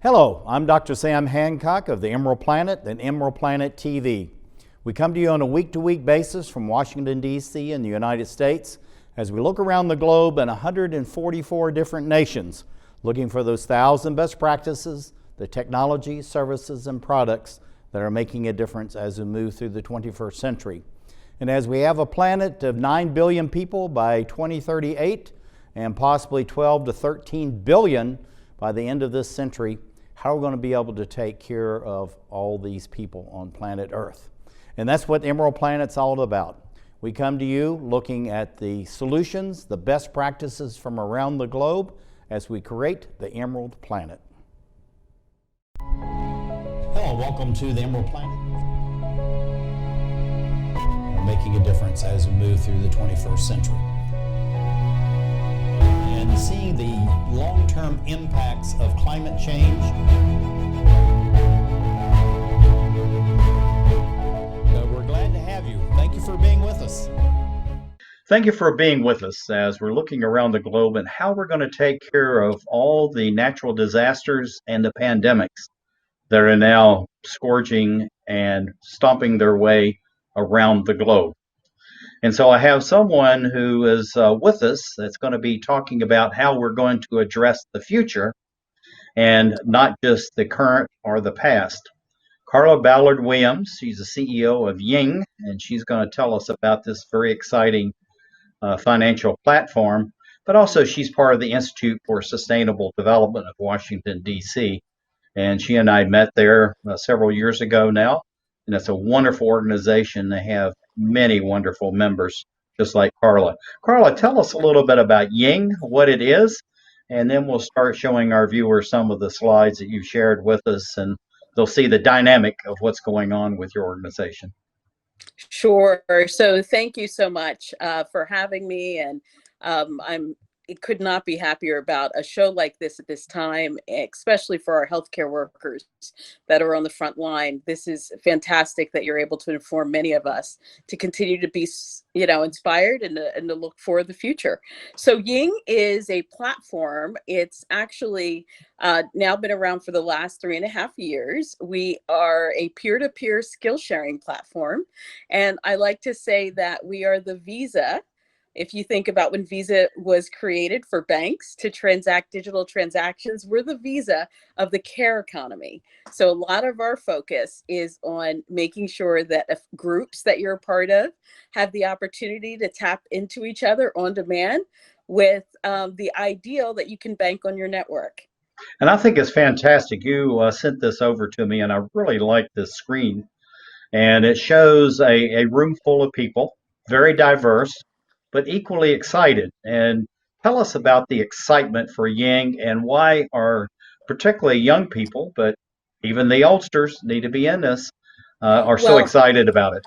Hello, I'm Dr. Sam Hancock of the Emerald Planet and Emerald Planet TV. We come to you on a week-to-week basis from Washington, D.C. in the United States as we look around the globe in 144 different nations, looking for those 1,000 best practices, the technology, services, and products that are making a difference as we move through the 21st century. And as we have a planet of 9 billion people by 2038 and possibly 12 to 13 billion by the end of this century, how are we going to be able to take care of all these people on planet Earth? And that's what Emerald Planet's all about. We come to you looking at the solutions, the best practices from around the globe as we create the Emerald Planet. Hello, welcome to the Emerald Planet. We're making a difference as we move through the 21st century. And seeing the long-term impacts of climate change. We're glad to have you. Thank you for being with us. Thank you for being with us as we're looking around the globe and how we're going to take care of all the natural disasters and the pandemics that are now scourging and stomping their way around the globe. And so I have someone who is with us that's going to be talking about how we're going to address the future and not just the current or the past. Karla Ballard Williams, she's the CEO of Ying, and she's going to tell us about this very exciting financial platform, but also she's part of the Institute for Sustainable Development of Washington, D.C. And she and I met there several years ago now, and it's a wonderful organization. They have many wonderful members, just like Karla. Karla, tell us a little bit about Ying, what it is, and then we'll start showing our viewers some of the slides that you've shared with us, and they'll see the dynamic of what's going on with your organization. Sure. So thank you so much for having me, and it could not be happier about a show like this at this time, especially for our healthcare workers that are on the front line. This is fantastic that you're able to inform many of us to continue to be, inspired and to look for the future. So Ying is a platform. It's actually now been around for the last 3.5 years. We are a peer-to-peer skill sharing platform. And I like to say that we are the Visa. If you think about when Visa was created for banks to transact digital transactions, we're the Visa of the care economy. So a lot of our focus is on making sure that if groups that you're a part of have the opportunity to tap into each other on demand with the ideal that you can bank on your network. And I think it's fantastic. You sent this over to me, and I really like this screen. And it shows a room full of people, very diverse, but equally excited. And tell us about the excitement for Ying and why our particularly young people, but even the oldsters need to be in this, are so excited about it.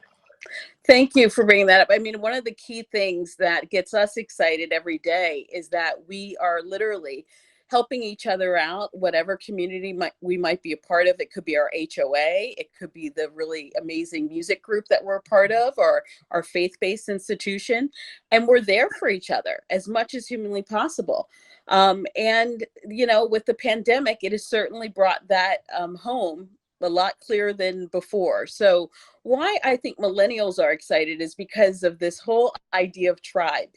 Thank you for bringing that up. I mean, one of the key things that gets us excited every day is that we are literally helping each other out, whatever community we might be a part of. It could be our HOA, it could be the really amazing music group that we're a part of, or our faith-based institution. And we're there for each other as much as humanly possible. And, with the pandemic, it has certainly brought that home a lot clearer than before. So why I think millennials are excited is because of this whole idea of tribe.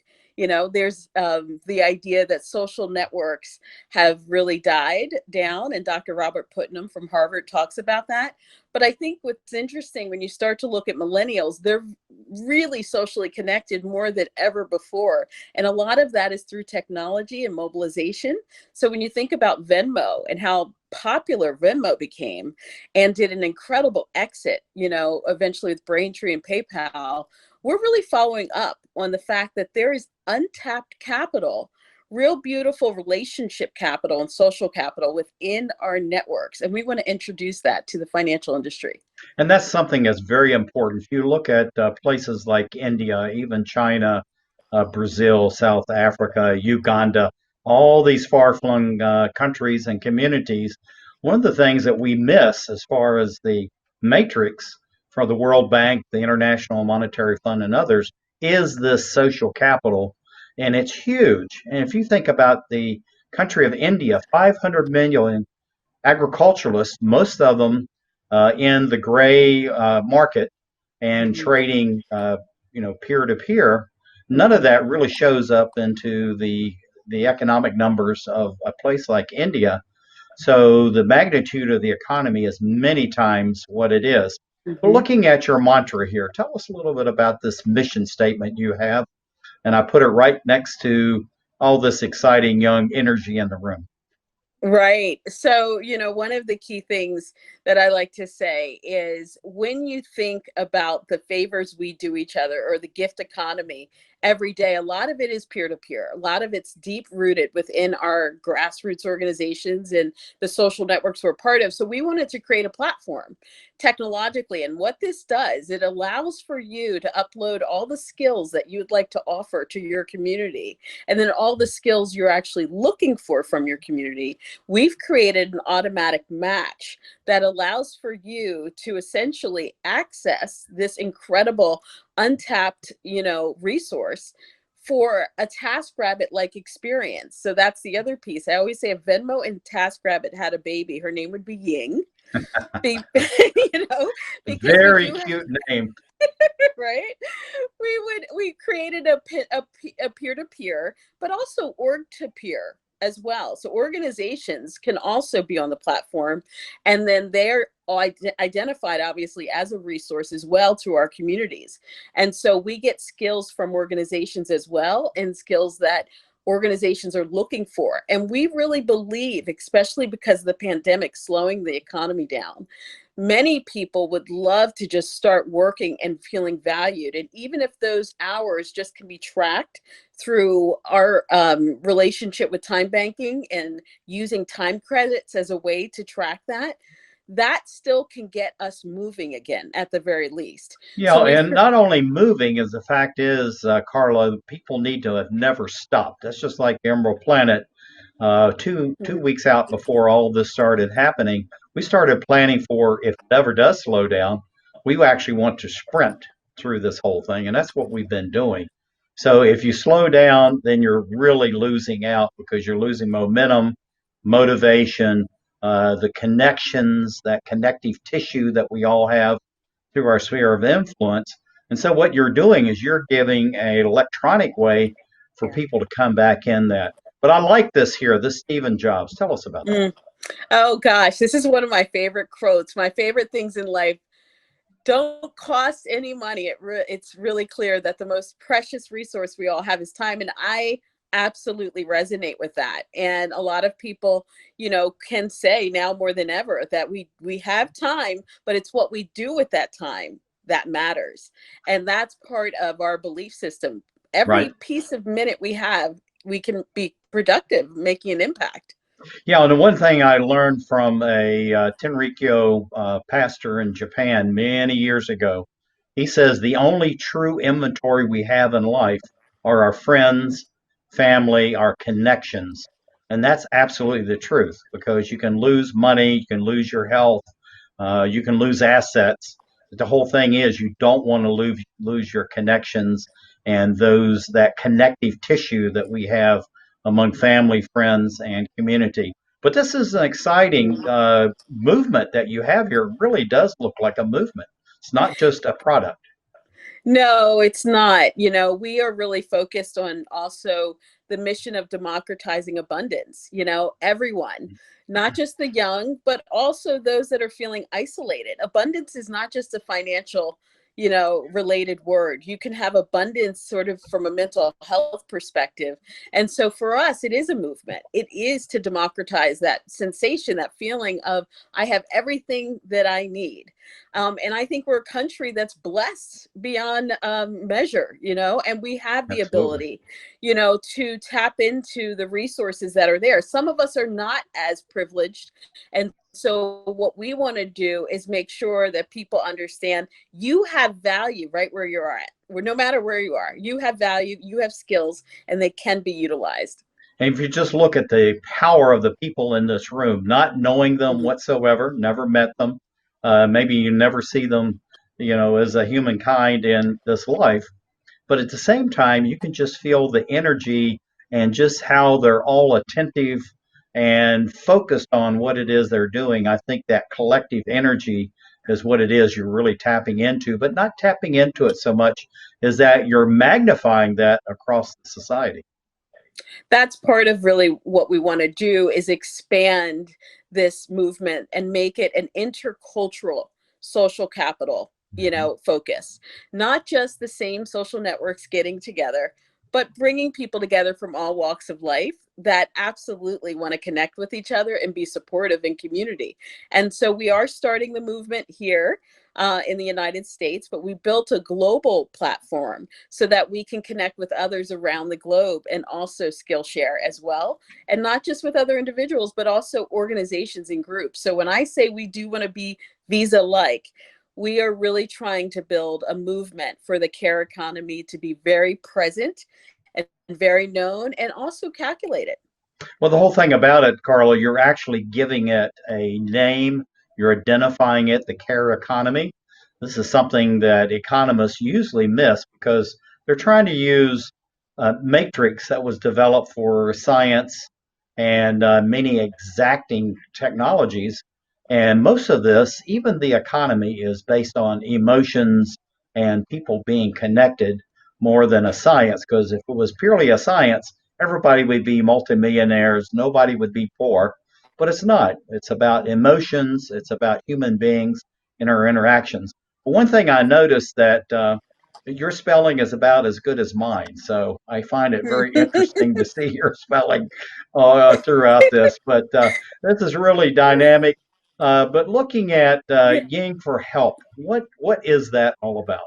There's the idea that social networks have really died down, and Dr. Robert Putnam from Harvard talks about that. But I think what's interesting when you start to look at millennials, they're really socially connected more than ever before. And a lot of that is through technology and mobilization. So when you think about Venmo and how popular Venmo became and did an incredible exit, eventually with Braintree and PayPal, we're really following up on the fact that there is untapped capital, real beautiful relationship capital and social capital within our networks. And we want to introduce that to the financial industry. And that's something that's very important. If you look at places like India, even China, Brazil, South Africa, Uganda, all these far-flung countries and communities, one of the things that we miss as far as the matrix for the World Bank, the International Monetary Fund, and others, is this social capital, and it's huge. And if you think about the country of India, 500 million agriculturalists, most of them in the gray market and Mhm. trading, peer to peer. None of that really shows up into the economic numbers of a place like India. So the magnitude of the economy is many times what it is. But Mhm. looking at your mantra here, tell us a little bit about this mission statement you have. And I put it right next to all this exciting young energy in the room. Right. So, one of the key things that I like to say is when you think about the favors we do each other or the gift economy every day, a lot of it is peer to peer. A lot of it's deep rooted within our grassroots organizations and the social networks we're part of. So, we wanted to create a platform technologically. And what this does, it allows for you to upload all the skills that you'd like to offer to your community and then all the skills you're actually looking for from your community. We've created an automatic match that allows for you to essentially access this incredible untapped, resource for a TaskRabbit like experience. So that's the other piece. I always say if Venmo and TaskRabbit had a baby, her name would be Ying. Be, you know, because we Very do have, cute name. right? We created a peer to peer, but also org to peer as well. So organizations can also be on the platform, and then they're identified obviously as a resource as well to our communities. And so we get skills from organizations as well, and skills that organizations are looking for. And we really believe, especially because of the pandemic slowing the economy down, many people would love to just start working and feeling valued. And even if those hours just can be tracked through our relationship with time banking and using time credits as a way to track that, that still can get us moving again at the very least. Yeah, So we've and not only moving, as the fact is, Carla, people need to have never stopped. That's just like Emerald Planet. Two weeks out before all of this started happening, we started planning for if it ever does slow down, we actually want to sprint through this whole thing, and that's what we've been doing. So if you slow down, then you're really losing out because you're losing momentum, motivation, the connections, that connective tissue that we all have through our sphere of influence. And so what you're doing is you're giving an electronic way for people to come back in that. But I like this here, this Stephen Jobs. Tell us about that. mm, oh gosh, this is one of my favorite quotes. My favorite things in life don't cost any money. It's really clear that the most precious resource we all have is time, and I absolutely resonate with that. And a lot of people, can say now more than ever that we have time, but it's what we do with that time that matters. And that's part of our belief system. Every Right. piece of minute we have, we can be productive, making an impact. Yeah, and the one thing I learned from a Tenrikyo pastor in Japan many years ago, he says the only true inventory we have in life are our friends, family, our connections. And that's absolutely the truth because you can lose money, you can lose your health, you can lose assets. But the whole thing is you don't want to lose your connections and that connective tissue that we have among family, friends, and community. But this is an exciting movement that you have here. It really does look like a movement. It's not just a product. No, it's not. We are really focused on also the mission of democratizing abundance, everyone, not just the young, but also those that are feeling isolated. Abundance is not just a financial, related word. You can have abundance sort of from a mental health perspective. And so for us, it is a movement. It is to democratize that sensation, that feeling of I have everything that I need. And I think we're a country that's blessed beyond measure, and we have the Absolutely. ability, to tap into the resources that are there. Some of us are not as privileged. And so what we want to do is make sure that people understand you have value right where you're at. No matter where you are, you have value, you have skills, and they can be utilized. And if you just look at the power of the people in this room, not knowing them Mhm. whatsoever, never met them, maybe you never see them, as a humankind in this life, but at the same time, you can just feel the energy and just how they're all attentive and focused on what it is they're doing. I think that collective energy is what it is you're really tapping into, but not tapping into it so much is that you're magnifying that across the society. That's part of really what we want to do, is expand this movement and make it an intercultural social capital, focus. Not just the same social networks getting together, but bringing people together from all walks of life that absolutely want to connect with each other and be supportive in community. And so we are starting the movement here in the United States, but we built a global platform so that we can connect with others around the globe and also skill share as well. And not just with other individuals, but also organizations and groups. So when I say we do want to be Visa-like, we are really trying to build a movement for the care economy to be very present and very known and also calculated. Well, the whole thing about it, Karla, you're actually giving it a name, you're identifying it, the care economy. This is something that economists usually miss because they're trying to use a matrix that was developed for science and many exacting technologies. And most of this, even the economy, is based on emotions and people being connected more than a science. Because if it was purely a science, everybody would be multimillionaires, nobody would be poor, but it's not. It's about emotions, it's about human beings and our interactions. But one thing I noticed that your spelling is about as good as mine, so I find it very interesting to see your spelling throughout this. But this is really dynamic. But looking at Ying for Help, what is that all about?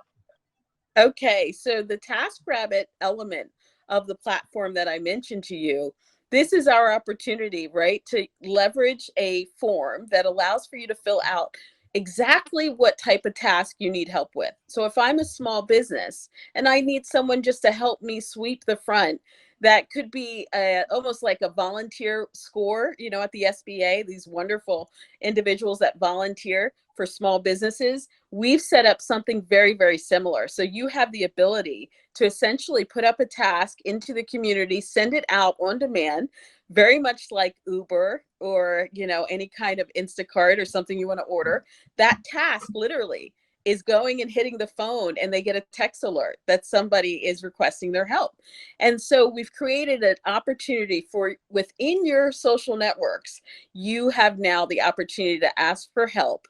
Okay, so the TaskRabbit element of the platform that I mentioned to you, this is our opportunity, right, to leverage a form that allows for you to fill out exactly what type of task you need help with. So if I'm a small business and I need someone just to help me sweep the front, that could be almost like a volunteer score, at the SBA, these wonderful individuals that volunteer for small businesses. We've set up something very, very similar. So you have the ability to essentially put up a task into the community, send it out on demand, very much like Uber or, any kind of Instacart or something you want to order. That task literally is going and hitting the phone, and they get a text alert that somebody is requesting their help. And so we've created an opportunity for, within your social networks, you have now the opportunity to ask for help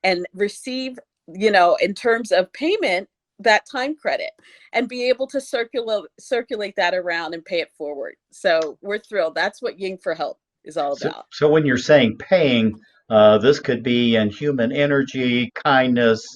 and receive, in terms of payment, that time credit, and be able to circulate that around and pay it forward. So we're thrilled. That's what Ying for Help is all So, about. so when you're saying paying, this could be in human energy, kindness,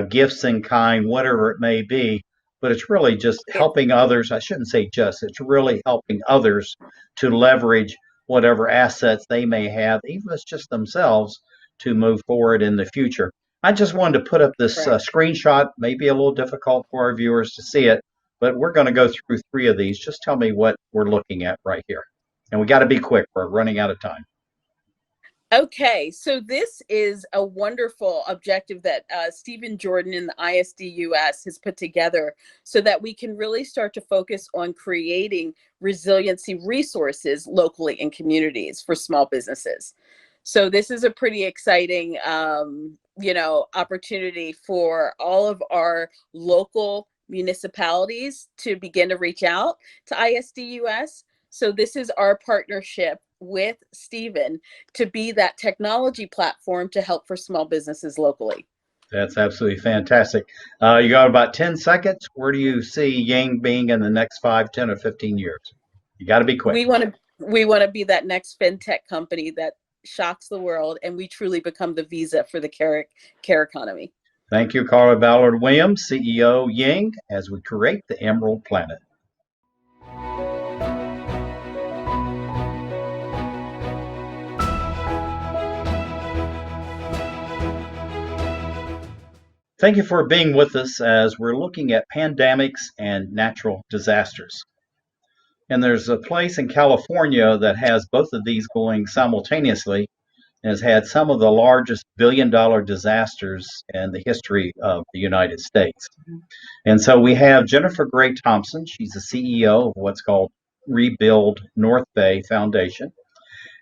gifts in kind, whatever it may be. But it's really just It, helping others. I shouldn't say just, it's really helping others to leverage whatever assets they may have, even if it's just themselves, to move forward in the future. I just wanted to put up this right. screenshot, maybe a little difficult for our viewers to see it, but we're going to go through three of these. Just tell me what we're looking at right here. And we got to be quick. We're running out of time. Okay, so this is a wonderful objective that Stephen Jordan in the ISD-US has put together so that we can really start to focus on creating resiliency resources locally in communities for small businesses. So this is a pretty exciting, opportunity for all of our local municipalities to begin to reach out to ISD-US. So this is our partnership with Stephen to be that technology platform to help for small businesses locally. That's absolutely fantastic. You got about 10 seconds. Where do you see Yang being in the next 5, 10, or 15 years? You got to be quick. We want to be that next fintech company that shocks the world, and we truly become the Visa for the care economy. Thank you, Karla Ballard Williams, CEO Yang, as we create the Emerald Planet. Thank you for being with us as we're looking at pandemics and natural disasters. And there's a place in California that has both of these going simultaneously and has had some of the largest billion-dollar disasters in the history of the United States. And so we have Jennifer Gray Thompson. She's the CEO of what's called Rebuild North Bay Foundation.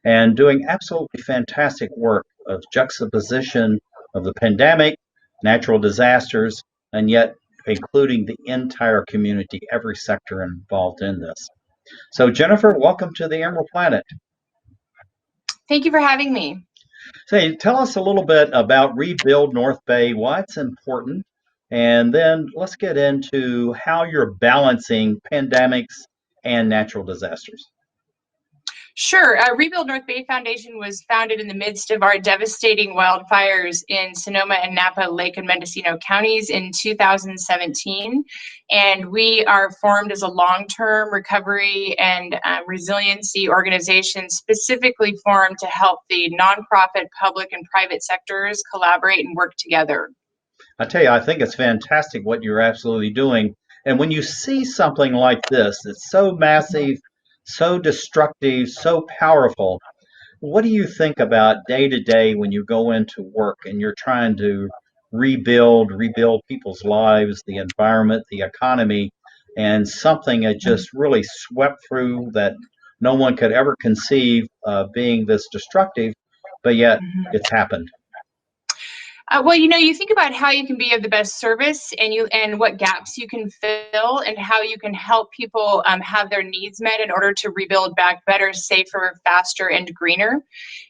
and doing absolutely fantastic work of juxtaposition of the pandemic, natural disasters, and yet including the entire community, every sector involved in this. So, Jennifer, welcome to the Emerald Planet. Thank you for having me. Say, tell us a little bit about Rebuild North Bay, why it's important, and then let's get into how you're balancing pandemics and natural disasters. Sure. Rebuild North Bay Foundation was founded in the midst of our devastating wildfires in Sonoma and Napa Lake and Mendocino counties in 2017. And we are formed as a long-term recovery and resiliency organization specifically formed to help the nonprofit, public, and private sectors collaborate and work together. I tell you, I think it's fantastic what you're absolutely doing. And when you see something like this, it's so massive, so destructive, so powerful. What do you think about day to day when you go into work and you're trying to rebuild people's lives, the environment, the economy, and something that just really swept through that no one could ever conceive being this destructive, but yet it's happened? Well, you think about how you can be of the best service and what gaps you can fill and how you can help people have their needs met in order to rebuild back better, safer, faster, and greener.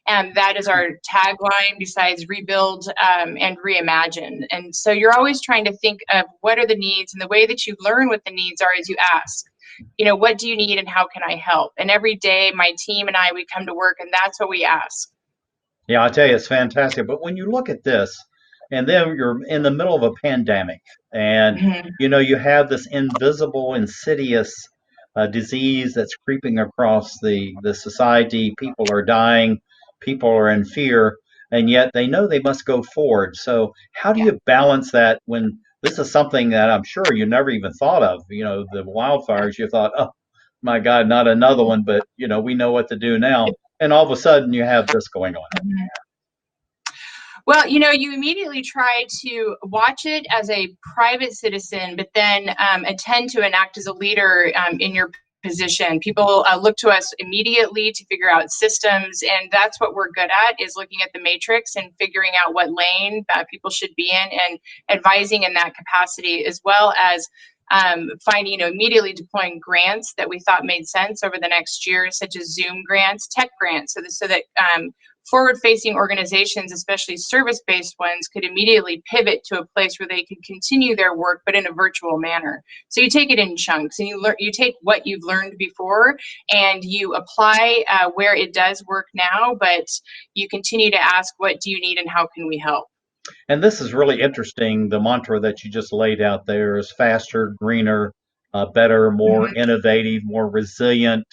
And that is our tagline besides rebuild and reimagine. And so you're always trying to think of what are the needs, and the way that you learn what the needs are is you ask, what do you need and how can I help? And every day my team and I, we come to work and that's what we ask. Yeah, I'll tell you, it's fantastic. But when you look at this, and then you're in the middle of a pandemic, and you have this invisible, insidious disease that's creeping across the society. People are dying, people are in fear, and yet they know they must go forward. So, how do you balance that when this is something that I'm sure you never even thought of? The wildfires, you thought, oh my God, not another one, but we know what to do now. And all of a sudden, you have this going on. Well, you immediately try to watch it as a private citizen, but then attend to and act as a leader in your position. People look to us immediately to figure out systems, and that's what we're good at, is looking at the matrix and figuring out what lane people should be in and advising in that capacity, as well as finding, immediately deploying grants that we thought made sense over the next year, such as Zoom grants, tech grants, so that forward-facing organizations, especially service-based ones, could immediately pivot to a place where they can continue their work, but in a virtual manner. So you take it in chunks, and you take what you've learned before, and you apply where it does work now, but you continue to ask, what do you need and how can we help? And this is really interesting. The mantra that you just laid out there is faster, greener, better, more innovative, more resilient,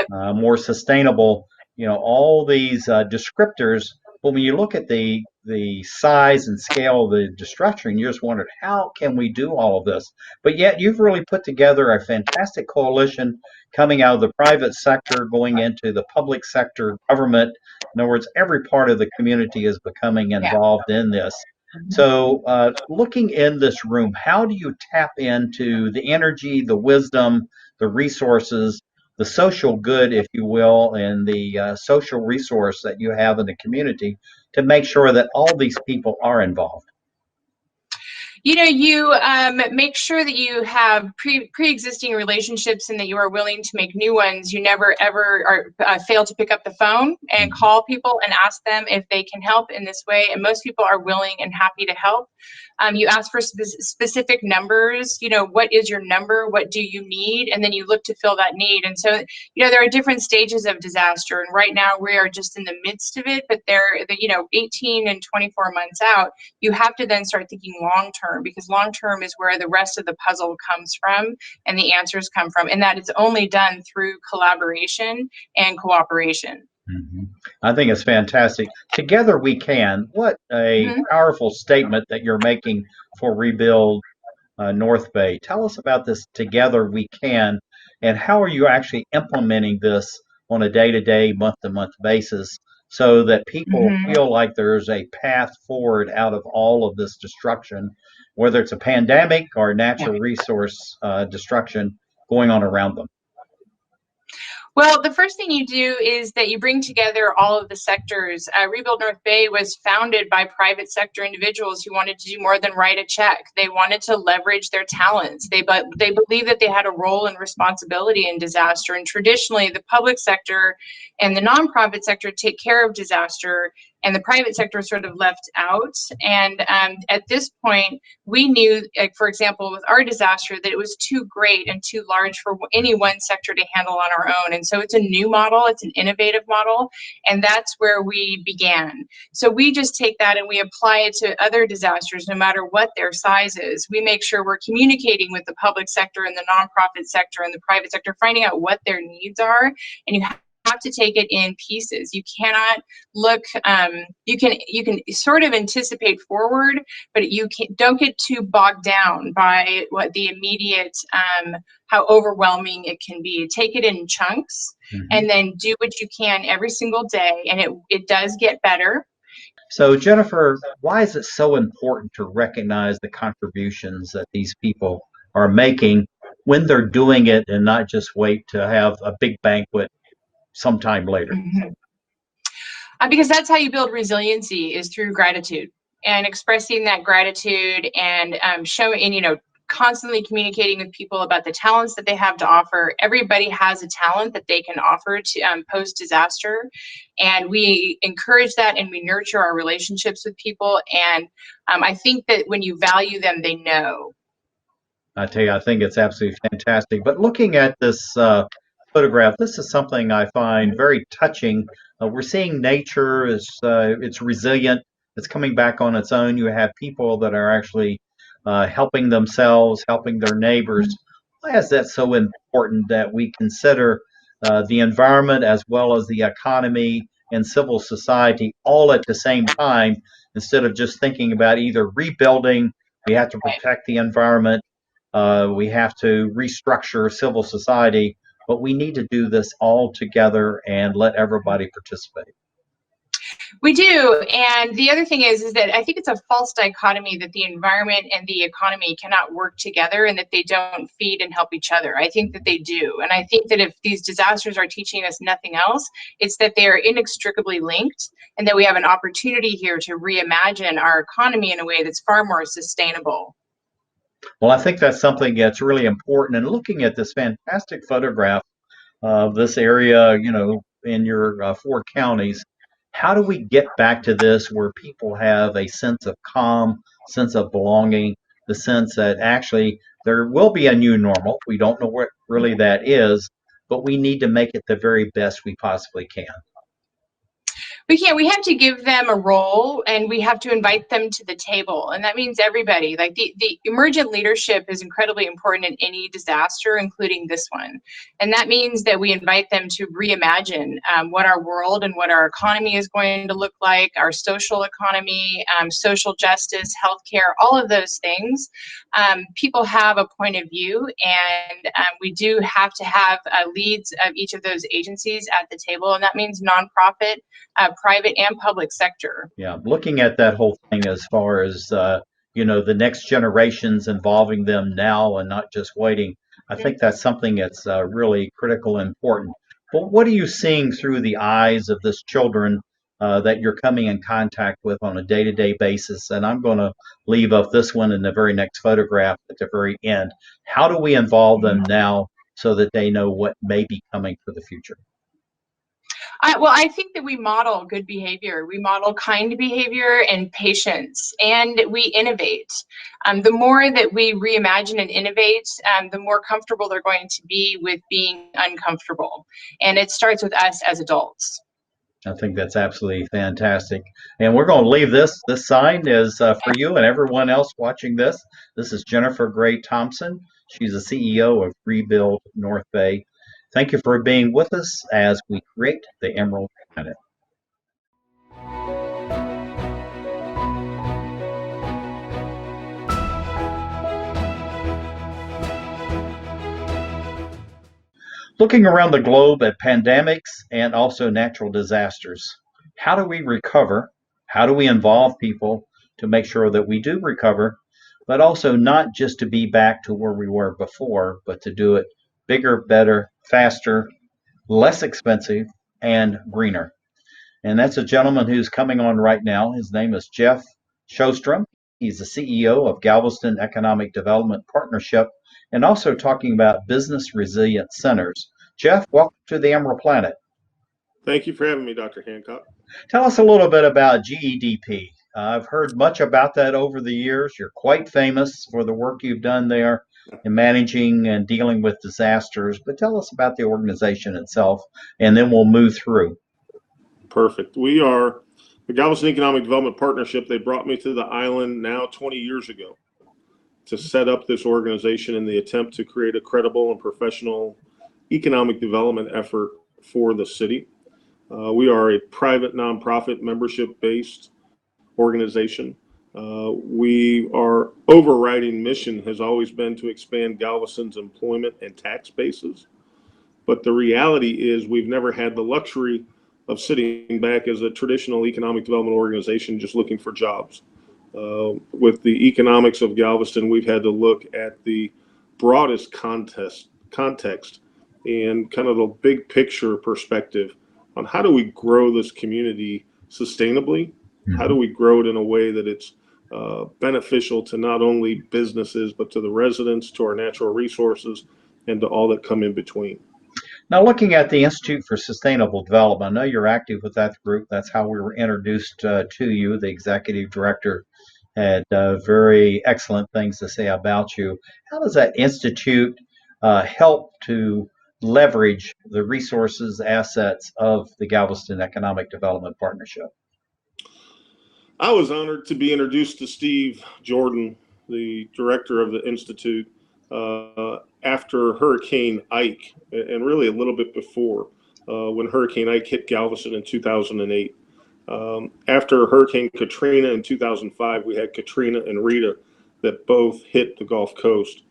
more sustainable. All these descriptors. But when you look at the size and scale of the destruction, you just wondered, how can we do all of this? But yet you've really put together a fantastic coalition coming out of the private sector, going into the public sector, government. In other words, every part of the community is becoming involved in this. So looking in this room, how do you tap into the energy, the wisdom, the resources, the social good, if you will, and the social resource that you have in the community to make sure that all these people are involved? You make sure that you have pre-existing relationships and that you are willing to make new ones. You never ever fail to pick up the phone and call people and ask them if they can help in this way. And most people are willing and happy to help. You ask for specific numbers. What is your number? What do you need? And then you look to fill that need. And so, there are different stages of disaster. And right now we are just in the midst of it, but 18 and 24 months out, you have to then start thinking long term, because long term is where the rest of the puzzle comes from and the answers come from. And that is only done through collaboration and cooperation. I think it's fantastic. Together we can. What a powerful statement that you're making for Rebuild North Bay. Tell us about this Together We Can, and how are you actually implementing this on a day-to-day, month-to-month basis so that people feel like there's a path forward out of all of this destruction, whether it's a pandemic or natural resource destruction going on around them? Well, the first thing you do is that you bring together all of the sectors. Rebuild North Bay was founded by private sector individuals who wanted to do more than write a check. They wanted to leverage their talents. They believed that they had a role and responsibility in disaster. And traditionally, the public sector and the nonprofit sector take care of disaster, and the private sector is sort of left out. And at this point, we knew, like, for example, with our disaster, that it was too great and too large for any one sector to handle on our own. And so it's a new model, it's an innovative model, and that's where we began. So we just take that and we apply it to other disasters, no matter what their size is. We make sure we're communicating with the public sector and the nonprofit sector and the private sector, finding out what their needs are, and you have to take it in pieces. You cannot look, you can sort of anticipate forward, but you don't get too bogged down by what the immediate, how overwhelming it can be. Take it in chunks, and then do what you can every single day, and it does get better. So, Jennifer, why is it so important to recognize the contributions that these people are making when they're doing it, and not just wait to have a big banquet sometime later? Because that's how you build resiliency, is through gratitude, and expressing that gratitude, and showing, and constantly communicating with people about the talents that they have to offer. Everybody has a talent that they can offer to post disaster, and we encourage that, and we nurture our relationships with people. And I think that when you value them, they know. I tell you, I think it's absolutely fantastic. But looking at this photograph, this is something I find very touching. We're seeing nature is it's resilient. It's coming back on its own. You have people that are actually helping themselves, helping their neighbors. Why is that so important that we consider the environment as well as the economy and civil society all at the same time, instead of just thinking about either rebuilding, we have to protect the environment, we have to restructure civil society, but we need to do this all together and let everybody participate. We do. And the other thing is that I think it's a false dichotomy that the environment and the economy cannot work together, and that they don't feed and help each other. I think that they do. And I think that if these disasters are teaching us nothing else, it's that they are inextricably linked, and that we have an opportunity here to reimagine our economy in a way that's far more sustainable. Well, I think that's something that's really important. And looking at this fantastic photograph of this area, in your 4 counties, how do we get back to this where people have a sense of calm, sense of belonging, the sense that actually there will be a new normal? We don't know what really that is, but we need to make it the very best we possibly can. We have to give them a role, and we have to invite them to the table. And that means everybody. Like the emergent leadership is incredibly important in any disaster, including this one. And that means that we invite them to reimagine what our world and what our economy is going to look like, our social economy, social justice, healthcare, all of those things. People have a point of view, and we do have to have leads of each of those agencies at the table. And that means nonprofit, private and public sector. Yeah, looking at that whole thing as far as the next generations, involving them now and not just waiting, I think that's something that's really critical and important. But what are you seeing through the eyes of this children that you're coming in contact with on a day-to-day basis? And I'm going to leave up this one in the very next photograph at the very end. How do we involve them now so that they know what may be coming for the future? I think that we model good behavior. We model kind behavior and patience, and we innovate. The more that we reimagine and innovate, the more comfortable they're going to be with being uncomfortable. And it starts with us as adults. I think that's absolutely fantastic. And we're going to leave this. This sign is for you and everyone else watching this. This is Jennifer Gray Thompson. She's the CEO of Rebuild North Bay. Thank you for being with us as we create the Emerald Planet. Looking around the globe at pandemics and also natural disasters, how do we recover? How do we involve people to make sure that we do recover, but also not just to be back to where we were before, but to do it bigger, better, faster, less expensive, and greener. And that's a gentleman who's coming on right now. His name is Sjostrom. He's the CEO of Galveston Economic Development Partnership and also talking about business resilient centers. Jeff, welcome to the Emerald Planet. Thank you for having me, Dr. Hancock. Tell us a little bit about GEDP. I've heard much about that over the years. You're quite famous for the work you've done there in managing and dealing with disasters, but tell us about the organization itself, and then we'll move through. Perfect. We are the Galveston Economic Development Partnership. They brought me to the island now 20 years ago to set up this organization in the attempt to create a credible and professional economic development effort for the city. We are a private nonprofit membership-based organization. Our overriding mission has always been to expand Galveston's employment and tax bases. But the reality is we've never had the luxury of sitting back as a traditional economic development organization just looking for jobs. With the economics of Galveston, we've had to look at the broadest context and kind of the big picture perspective on how do we grow this community sustainably? How do we grow it in a way that it's beneficial to not only businesses, but to the residents, to our natural resources, and to all that come in between? Now, looking at the Institute for Sustainable Development, I know you're active with that group. That's how we were introduced to you. The executive director had very excellent things to say about you. How does that institute help to leverage the resources, assets of the Galveston Economic Development Partnership? I was honored to be introduced to Steve Jordan, the director of the Institute, after Hurricane Ike, and really a little bit before, when Hurricane Ike hit Galveston in 2008. After Hurricane Katrina in 2005, we had Katrina and Rita that both hit the Gulf Coast.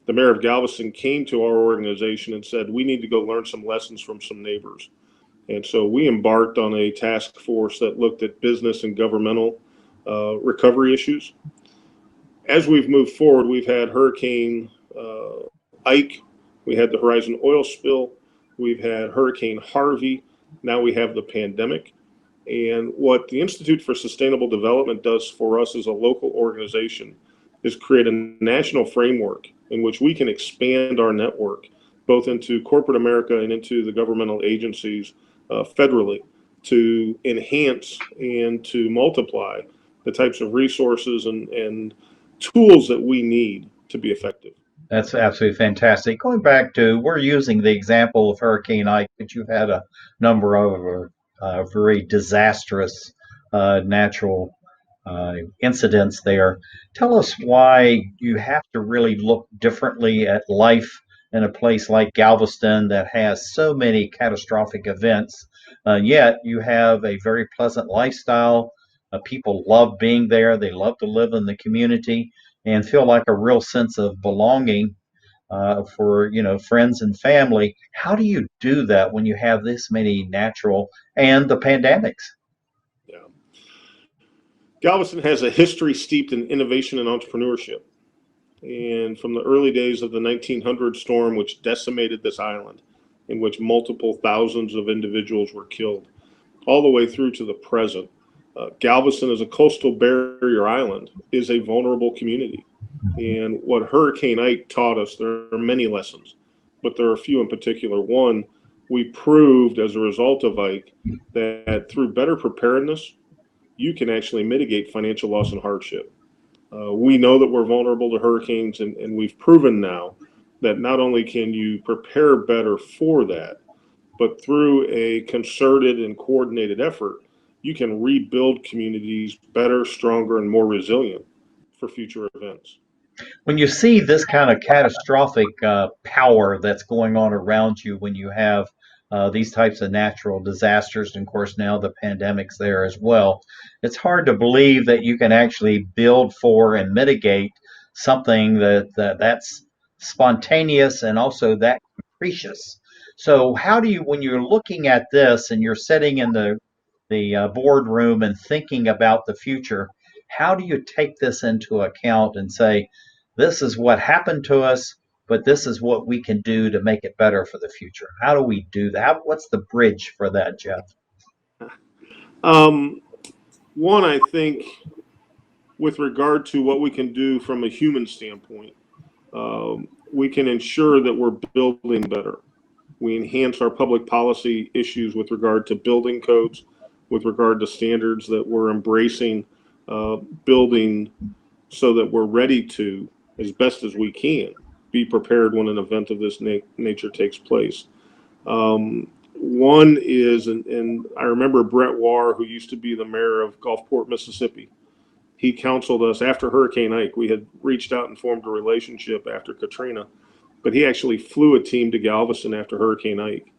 The mayor of Galveston came to our organization and said, we need to go learn some lessons from some neighbors. And so we embarked on a task force that looked at business and governmental recovery issues. As we've moved forward, we've had Hurricane Ike, we had the Horizon oil spill, we've had Hurricane Harvey, now we have the pandemic. And what the Institute for Sustainable Development does for us as a local organization is create a national framework in which we can expand our network, both into corporate America and into the governmental agencies federally, to enhance and to multiply the types of resources and tools that we need to be effective. That's absolutely fantastic. Going back to, we're using the example of Hurricane Ike, but you've had a number of very disastrous natural incidents there. Tell us why you have to really look differently at life in a place like Galveston that has so many catastrophic events, yet you have a very pleasant lifestyle. People love being there. They love to live in the community and feel like a real sense of belonging for friends and family. How do you do that when you have this many natural and the pandemics? Yeah. Galveston has a history steeped in innovation and entrepreneurship. And from the early days of the 1900 storm, which decimated this island, in which multiple thousands of individuals were killed, all the way through to the present, Galveston, as a coastal barrier island, is a vulnerable community. And what Hurricane Ike taught us, there are many lessons, but there are a few in particular. One, we proved as a result of Ike that through better preparedness, you can actually mitigate financial loss and hardship. We know that we're vulnerable to hurricanes, and we've proven now that not only can you prepare better for that, but through a concerted and coordinated effort, you can rebuild communities better, stronger, and more resilient for future events. When you see this kind of catastrophic power that's going on around you, when you have these types of natural disasters, and of course now the pandemic's there as well, it's hard to believe that you can actually build for and mitigate something that's spontaneous and also that capricious. So how do you, when you're looking at this and you're sitting in the boardroom and thinking about the future, how do you take this into account and say, this is what happened to us, but this is what we can do to make it better for the future. How do we do that? What's the bridge for that, Jeff? One, I think, with regard to what we can do from a human standpoint, we can ensure that we're building better. We enhance our public policy issues with regard to building codes, with regard to standards that we're embracing, building so that we're ready to, as best as we can, be prepared when an event of this nature takes place. One is, and I remember Brett Warr, who used to be the mayor of Gulfport, Mississippi. He counseled us after Hurricane Ike. We had reached out and formed a relationship after Katrina, but he actually flew a team to Galveston after Hurricane Ike.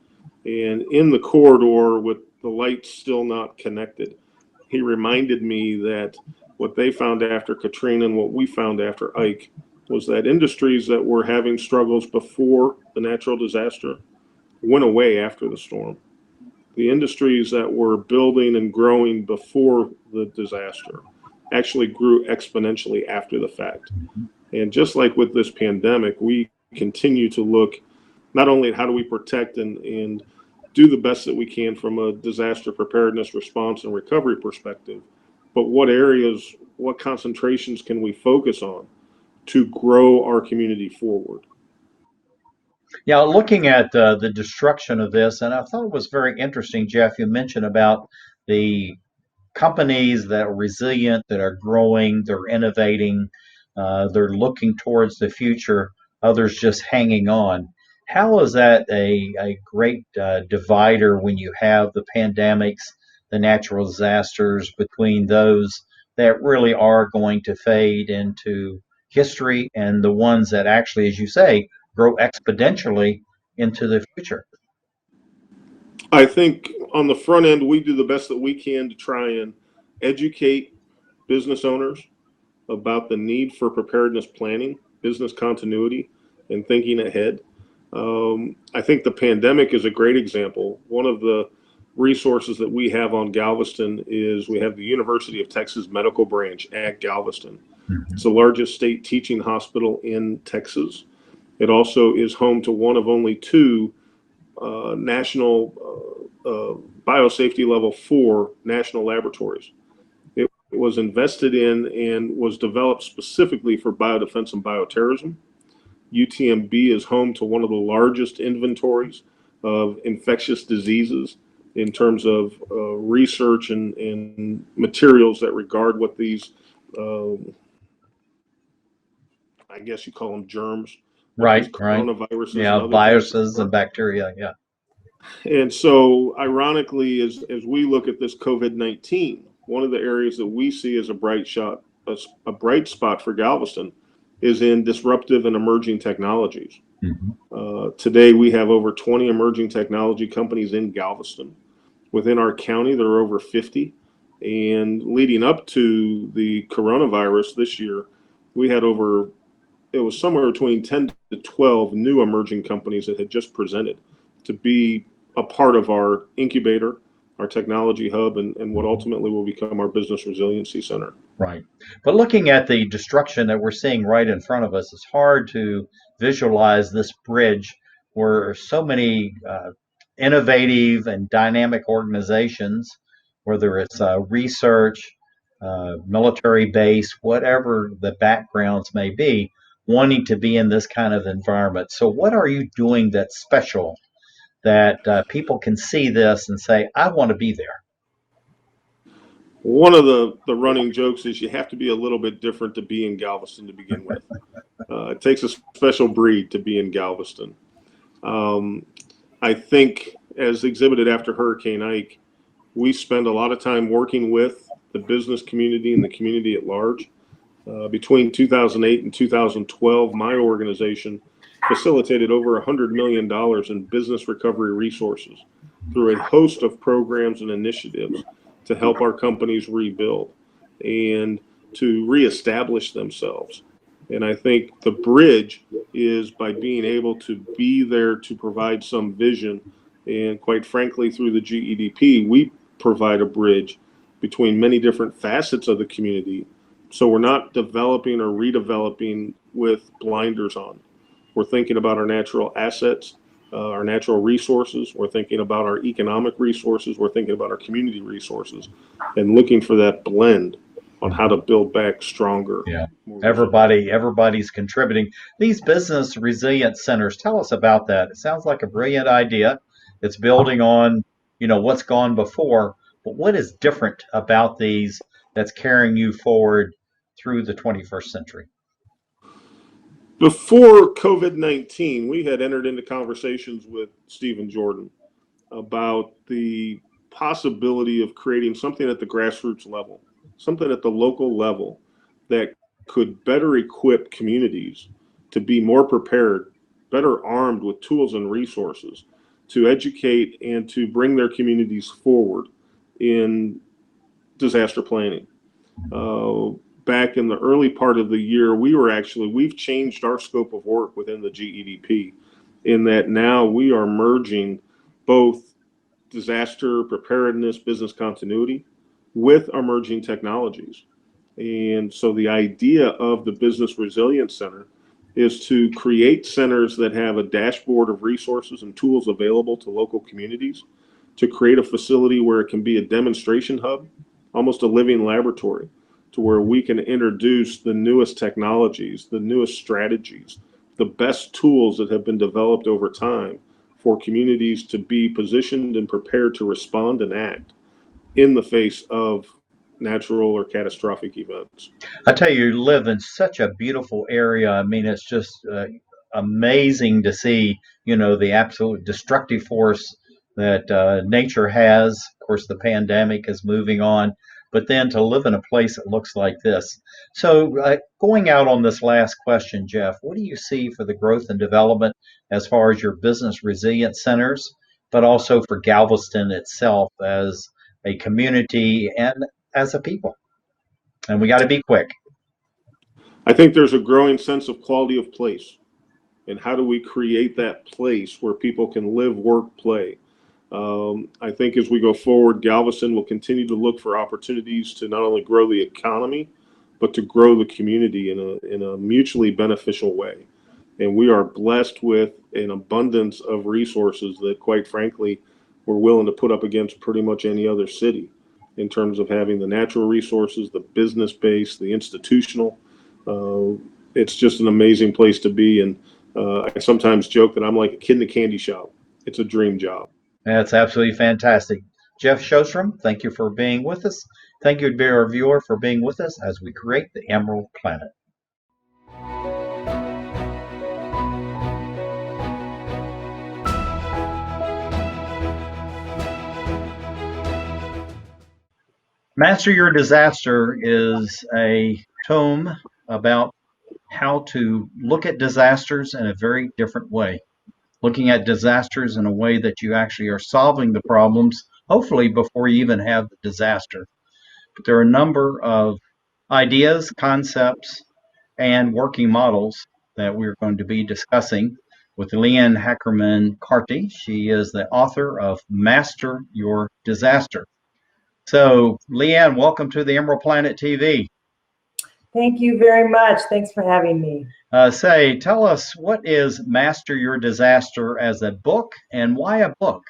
And in the corridor with the lights still not connected, he reminded me that what they found after Katrina and what we found after Ike was that industries that were having struggles before the natural disaster went away after the storm. The industries that were building and growing before the disaster actually grew exponentially after the fact. And just like with this pandemic, we continue to look not only at how do we protect and do the best that we can from a disaster preparedness, response, and recovery perspective, but what areas, what concentrations can we focus on to grow our community forward? Yeah, looking at the destruction of this, and I thought it was very interesting, Jeff, you mentioned about the companies that are resilient, that are growing, they're innovating, they're looking towards the future, others just hanging on. How is that a great divider when you have the pandemics, the natural disasters between those that really are going to fade into history and the ones that actually, as you say, grow exponentially into the future? I think on the front end, we do the best that we can to try and educate business owners about the need for preparedness planning, business continuity, and thinking ahead. I think the pandemic is a great example. One of the resources that we have on Galveston is we have the University of Texas Medical Branch at Galveston. It's the largest state teaching hospital in Texas. It also is home to one of only two national biosafety level 4 national laboratories. It was invested in and was developed specifically for biodefense and bioterrorism. UTMB is home to one of the largest inventories of infectious diseases in terms of research and materials that regard what these, I guess you call them germs, Right, coronaviruses, yeah, and viruses and bacteria, yeah. And so, ironically, as we look at this COVID-19, one of the areas that we see as a bright spot for Galveston is in disruptive and emerging technologies. Today, we have over 20 emerging technology companies in Galveston. Within our county, there are over 50. And leading up to the coronavirus this year, we had it was somewhere between 10 to 12 new emerging companies that had just presented to be a part of our incubator, our technology hub, and what ultimately will become our business resiliency center. Right. But looking at the destruction that we're seeing right in front of us, it's hard to visualize this bridge where so many innovative and dynamic organizations, whether it's research, military base, whatever the backgrounds may be, wanting to be in this kind of environment. So what are you doing that's special that people can see this and say, I want to be there? One of the running jokes is you have to be a little bit different to be in Galveston to begin with. It takes a special breed to be in Galveston. I think, as exhibited after Hurricane Ike, we spend a lot of time working with the business community and the community at large. Between 2008 and 2012, my organization facilitated over $100 million in business recovery resources through a host of programs and initiatives to help our companies rebuild and to reestablish themselves. And I think the bridge is by being able to be there to provide some vision. And quite frankly, through the GEDP, we provide a bridge between many different facets of the community. So we're not developing or redeveloping with blinders on. We're thinking about our natural assets, our natural resources. We're thinking about our economic resources. We're thinking about our community resources, and looking for that blend on how to build back stronger. Yeah, everybody's contributing. These business resilience centers, tell us about that. It sounds like a brilliant idea. It's building on, what's gone before, but what is different about these that's carrying you forward through the 21st century? Before COVID-19, we had entered into conversations with Stephen Jordan about the possibility of creating something at the grassroots level, something at the local level that could better equip communities to be more prepared, better armed with tools and resources to educate and to bring their communities forward in disaster planning. Back in the early part of the year, we've changed our scope of work within the GEDP in that now we are merging both disaster preparedness, business continuity with emerging technologies. And so the idea of the Business Resilience Center is to create centers that have a dashboard of resources and tools available to local communities, to create a facility where it can be a demonstration hub, almost a living laboratory, to where we can introduce the newest technologies, the newest strategies, the best tools that have been developed over time for communities to be positioned and prepared to respond and act in the face of natural or catastrophic events. I tell you, you live in such a beautiful area. I mean, it's just amazing to see, the absolute destructive force that nature has. Of course, the pandemic is moving on, but then to live in a place that looks like this. So, going out on this last question, Jeff, what do you see for the growth and development as far as your business resilience centers, but also for Galveston itself as a community and as a people? And we got to be quick. I think there's a growing sense of quality of place. And how do we create that place where people can live, work, play? I think as we go forward, Galveston will continue to look for opportunities to not only grow the economy, but to grow the community in a mutually beneficial way. And we are blessed with an abundance of resources that, quite frankly, we're willing to put up against pretty much any other city in terms of having the natural resources, the business base, the institutional. It's just an amazing place to be. And I sometimes joke that I'm like a kid in a candy shop. It's a dream job. That's absolutely fantastic. Jeff Sjostrom, thank you for being with us. Thank you to our viewer for being with us as we create the Emerald Planet. Master Your Disaster is a tome about how to look at disasters in a very different way. Looking at disasters in a way that you actually are solving the problems, hopefully before you even have the disaster. But there are a number of ideas, concepts, and working models that we're going to be discussing with Leann Hackman-Carty. She is the author of Master Your Disaster. So, Leann, welcome to the Emerald Planet TV. Thank you very much. Thanks for having me. Tell us, what is Master Your Disaster as a book, and why a book?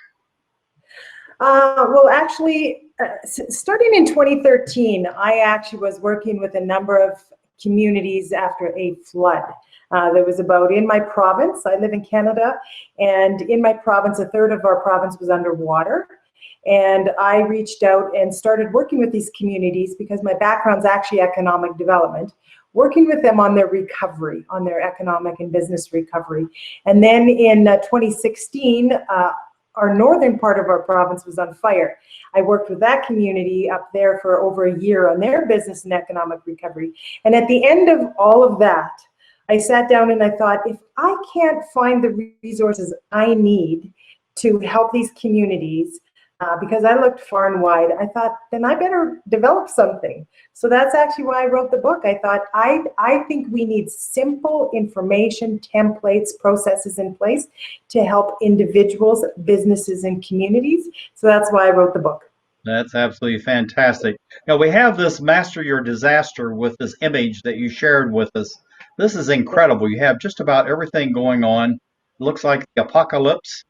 Well, actually, starting in 2013, I actually was working with a number of communities after a flood. There was about, in my province, I live in Canada, and in my province, a third of our province was underwater. And I reached out and started working with these communities because my background's actually economic development, working with them on their recovery, on their economic and business recovery. And then in 2016, our northern part of our province was on fire. I worked with that community up there for over a year on their business and economic recovery. And at the end of all of that, I sat down and I thought, if I can't find the resources I need to help these communities, because I looked far and wide, I thought, then I better develop something. So that's actually why I wrote the book. I thought, I think we need simple information, templates, processes in place to help individuals, businesses, and communities. So that's why I wrote the book. That's absolutely fantastic. Now, we have this Master Your Disaster with this image that you shared with us This is incredible. You have just about everything going on. It looks like the apocalypse.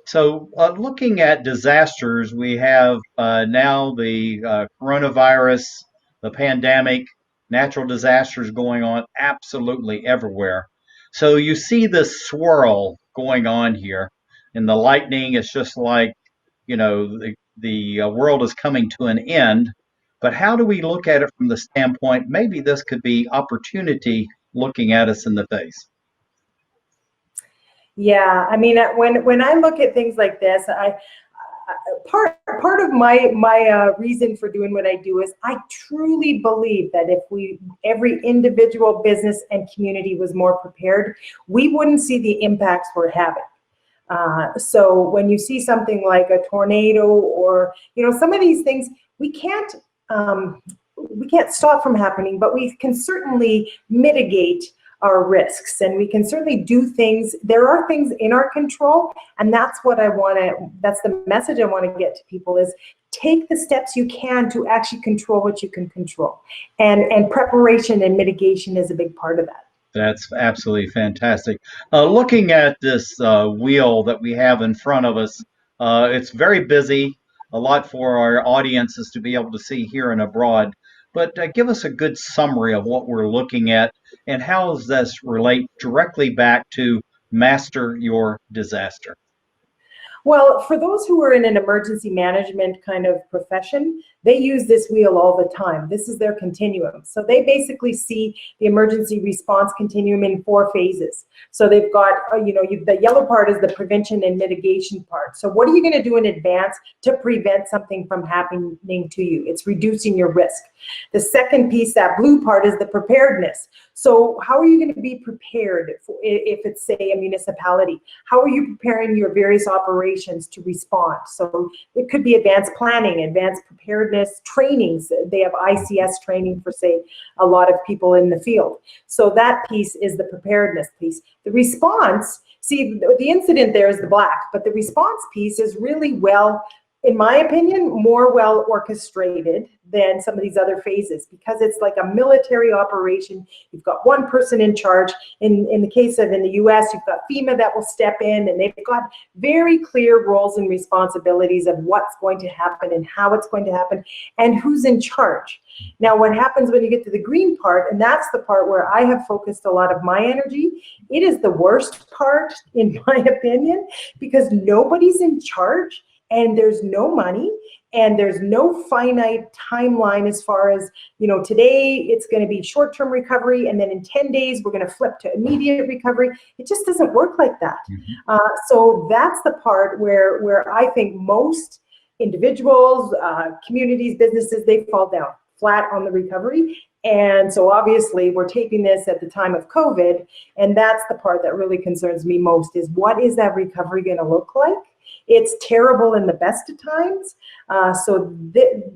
So, looking at disasters, we have now the coronavirus, the pandemic, natural disasters going on absolutely everywhere. So, you see this swirl going on here, and the lightning is just like, the world is coming to an end. But how do we look at it from the standpoint, maybe this could be opportunity looking at us in the face? Yeah, I mean, when I look at things like this, part of my reason for doing what I do is I truly believe that if every individual business and community was more prepared, we wouldn't see the impacts we're having. So when you see something like a tornado or some of these things, we can't stop from happening, but we can certainly mitigate our risks, and we can certainly do things. There are things in our control, and that's the message I want to get to people is take the steps you can to actually control what you can control. And preparation and mitigation is a big part of that. That's absolutely fantastic. Looking at this wheel that we have in front of us, it's very busy, a lot for our audiences to be able to see here and abroad. But give us a good summary of what we're looking at and how does this relate directly back to master your disaster? Well, for those who are in an emergency management kind of profession, they use this wheel all the time. This is their continuum. So they basically see the emergency response continuum in 4 phases. So they've got, the yellow part is the prevention and mitigation part. So what are you going to do in advance to prevent something from happening to you? It's reducing your risk. The second piece, that blue part, is the preparedness. So how are you going to be prepared if it's, say, a municipality? How are you preparing your various operations to respond? So it could be advanced planning, advanced preparedness trainings. They have ICS training for, say, a lot of people in the field. So that piece is the preparedness piece. The response, see, the incident there is the black, but the response piece is really in my opinion, more well orchestrated than some of these other phases, because it's like a military operation. You've got one person in charge. In the case of in the US, you've got FEMA that will step in, and they've got very clear roles and responsibilities of what's going to happen and how it's going to happen and who's in charge. Now, what happens when you get to the green part, and that's the part where I have focused a lot of my energy, it is the worst part, in my opinion, because nobody's in charge. And there's no money, and there's no finite timeline as far as, today it's going to be short-term recovery, and then in 10 days we're going to flip to immediate recovery. It just doesn't work like that. Mm-hmm. So that's the part where I think most individuals, communities, businesses, they fall down flat on the recovery. And so obviously we're taping this at the time of COVID, and that's the part that really concerns me most, is what is that recovery going to look like? It's terrible in the best of times. So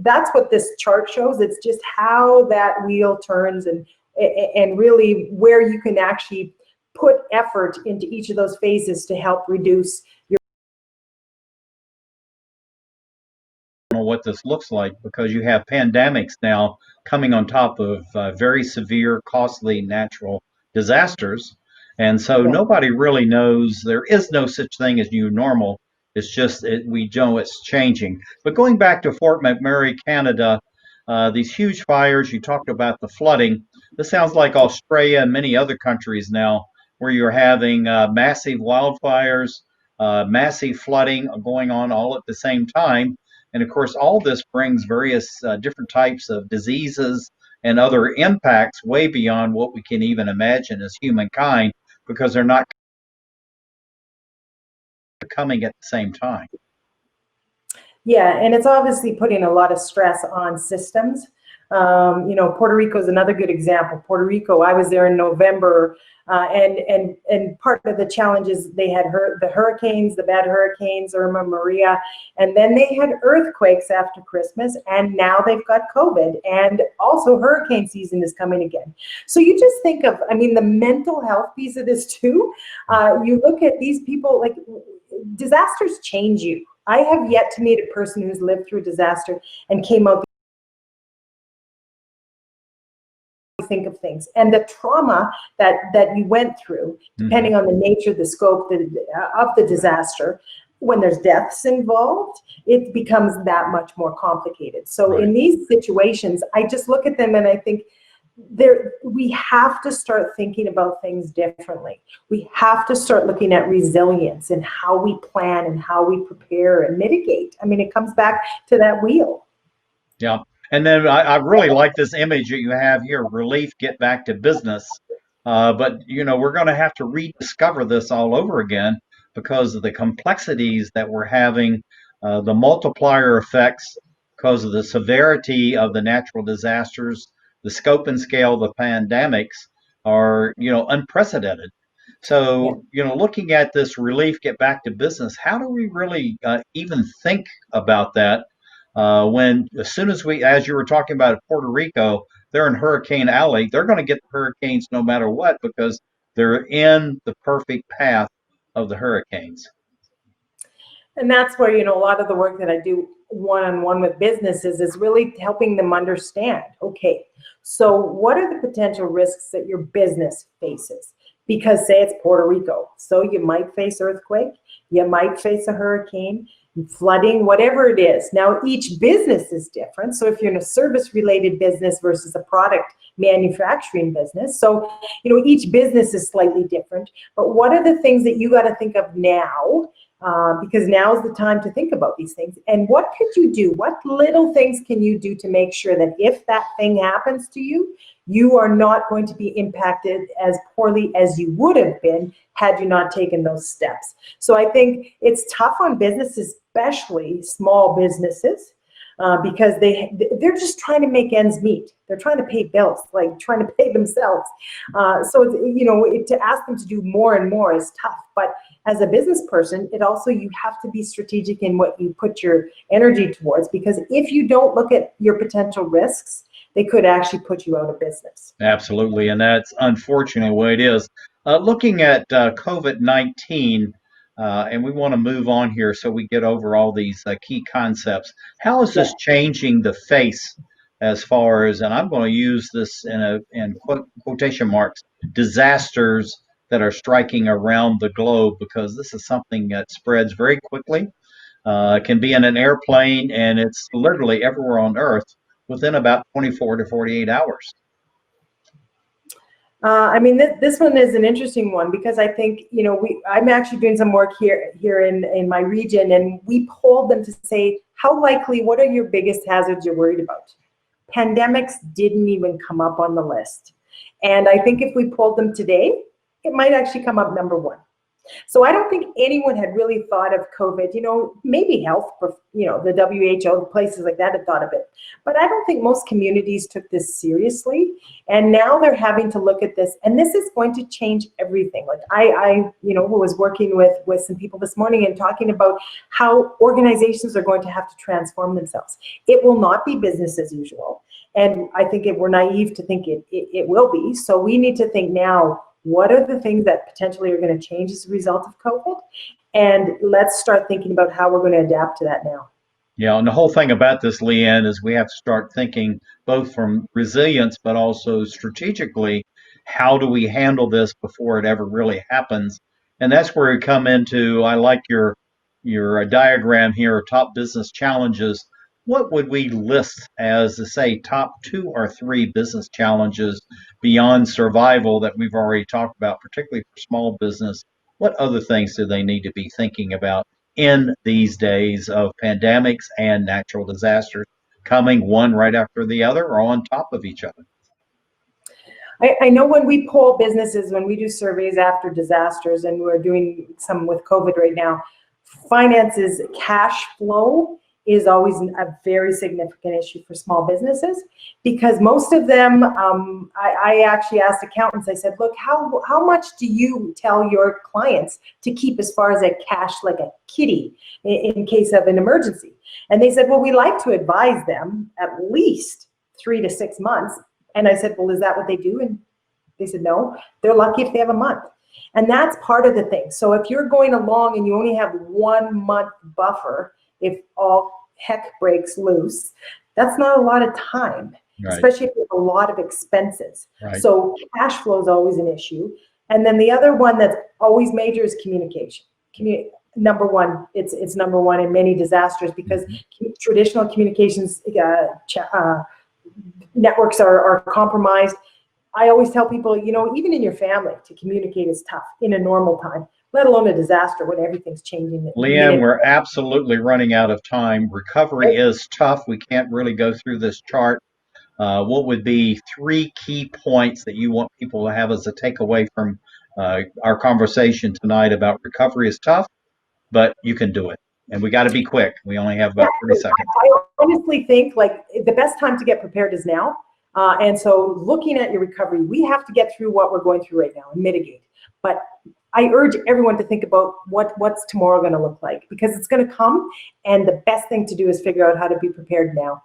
that's what this chart shows. It's just how that wheel turns and really where you can actually put effort into each of those phases to help reduce your. I don't know what this looks like, because you have pandemics now coming on top of very severe, costly natural disasters. And so nobody really knows. There is no such thing as new normal. It's just we know it's changing. But going back to Fort McMurray, Canada, these huge fires, you talked about the flooding. This sounds like Australia and many other countries now, where you're having massive wildfires, massive flooding going on all at the same time. And of course, all this brings various different types of diseases and other impacts way beyond what we can even imagine as humankind, because they're not coming at the same time. Yeah, and it's obviously putting a lot of stress on systems. Puerto Rico is another good example. Puerto Rico, I was there in November, and part of the challenges, they had the hurricanes, the bad hurricanes, Irma, Maria, and then they had earthquakes after Christmas, and now they've got COVID, and also hurricane season is coming again. So you just think of, the mental health piece of this too. You look at these people, like, disasters change you. I have yet to meet a person who's lived through a disaster and came out think of things and the trauma that you went through, depending on the nature, the scope of the disaster. When there's deaths involved, it becomes that much more complicated. So in these situations, I just look at them and I think we have to start thinking about things differently. We have to start looking at resilience and how we plan and how we prepare and mitigate. I mean, it comes back to that wheel. Yeah. And then I really like this image that you have here, relief, get back to business. But, we're going to have to rediscover this all over again because of the complexities that we're having, the multiplier effects because of the severity of the natural disasters, the scope and scale of the pandemics are, unprecedented. So, looking at this relief, get back to business, how do we really even think about that? When as soon as you were talking about Puerto Rico, they're in Hurricane Alley, they're going to get the hurricanes no matter what because they're in the perfect path of the hurricanes. And that's where, a lot of the work that I do one-on-one with businesses is really helping them understand, okay, so what are the potential risks that your business faces? Because say it's Puerto Rico, so you might face earthquake, you might face a hurricane, flooding, whatever it is. Now, each business is different. So if you're in a service-related business versus a product manufacturing business, so, each business is slightly different. But what are the things that you got to think of now? Because now is the time to think about these things. And what could you do? What little things can you do to make sure that if that thing happens to you, you are not going to be impacted as poorly as you would have been had you not taken those steps? So I think it's tough on businesses, especially small businesses, because they're just trying to make ends meet. They're trying to pay bills, like trying to pay themselves. So to ask them to do more and more is tough. But as a business person, you have to be strategic in what you put your energy towards, because if you don't look at your potential risks, they could actually put you out of business. Absolutely, and that's unfortunately what it is. Looking at COVID-19, and we want to move on here so we get over all these key concepts. How is this changing the face as far as, and I'm going to use this in quotation marks, disasters that are striking around the globe, because this is something that spreads very quickly. It can be in an airplane, and it's literally everywhere on Earth within about 24 to 48 hours. This one is an interesting one because I think, I'm actually doing some work here in my region, and we polled them to say, what are your biggest hazards you're worried about? Pandemics didn't even come up on the list. And I think if we polled them today, it might actually come up number one. So I don't think anyone had really thought of COVID, maybe health, the WHO, places like that had thought of it. But I don't think most communities took this seriously. And now they're having to look at this, and this is going to change everything. Like I was working with some people this morning and talking about how organizations are going to have to transform themselves. It will not be business as usual. And I think we're naive to think it will be. So we need to think now, what are the things that potentially are going to change as a result of COVID? And let's start thinking about how we're going to adapt to that now. Yeah, and the whole thing about this, Leann, is we have to start thinking both from resilience, but also strategically, how do we handle this before it ever really happens? And that's where we come into, I like your diagram here, top business challenges. What would we list as, say, top 2 or 3 business challenges beyond survival that we've already talked about, particularly for small business? What other things do they need to be thinking about in these days of pandemics and natural disasters coming one right after the other or on top of each other? I know when we poll businesses, when we do surveys after disasters, and we're doing some with COVID right now, finances, cash flow is always a very significant issue for small businesses, because most of them, I actually asked accountants, I said, look, how much do you tell your clients to keep as far as a cash, like a kitty, in case of an emergency? And they said, well, we like to advise them at least 3 to 6 months. And I said, well, is that what they do? And they said, no, they're lucky if they have a month. And that's part of the thing. So if you're going along and you only have 1 month buffer, if all heck breaks loose, that's not a lot of time. Right. especially if you have a lot of expenses. Right. So cash flow is always an issue. And then the other one that's always major is communication. Number one, it's number one in many disasters, because traditional communications networks are compromised. I always tell people, you know, even in your family, to communicate is tough in a normal time, let alone a disaster when everything's changing. Leann, we're absolutely running out of time. Recovery is tough. We can't really go through this chart. What would be 3 key points that you want people to have as a takeaway from our conversation tonight about recovery is tough, but you can do it? And we got to be quick. We only have about 30 seconds. I honestly think like the best time to get prepared is now. And so looking at your recovery, we have to get through what we're going through right now and mitigate. But I urge everyone to think about what's tomorrow going to look like, because it's going to come. And the best thing to do is figure out how to be prepared now.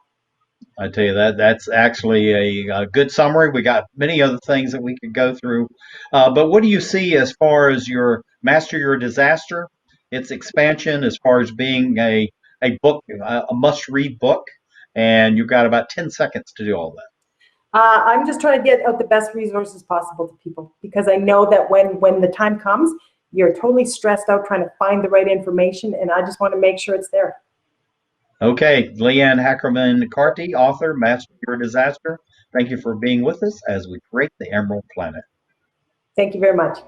I tell you, that's actually a good summary. We got many other things that we could go through. But what do you see as far as your Master Your Disaster, its expansion, as far as being a book, a must-read book? And you've got about 10 seconds to do all that. I'm just trying to get out the best resources possible to people, because I know that when the time comes, you're totally stressed out trying to find the right information, and I just want to make sure it's there. Okay, Leann Hackman-Carty, author, Master Your Disaster. Thank you for being with us as we create the Emerald Planet. Thank you very much.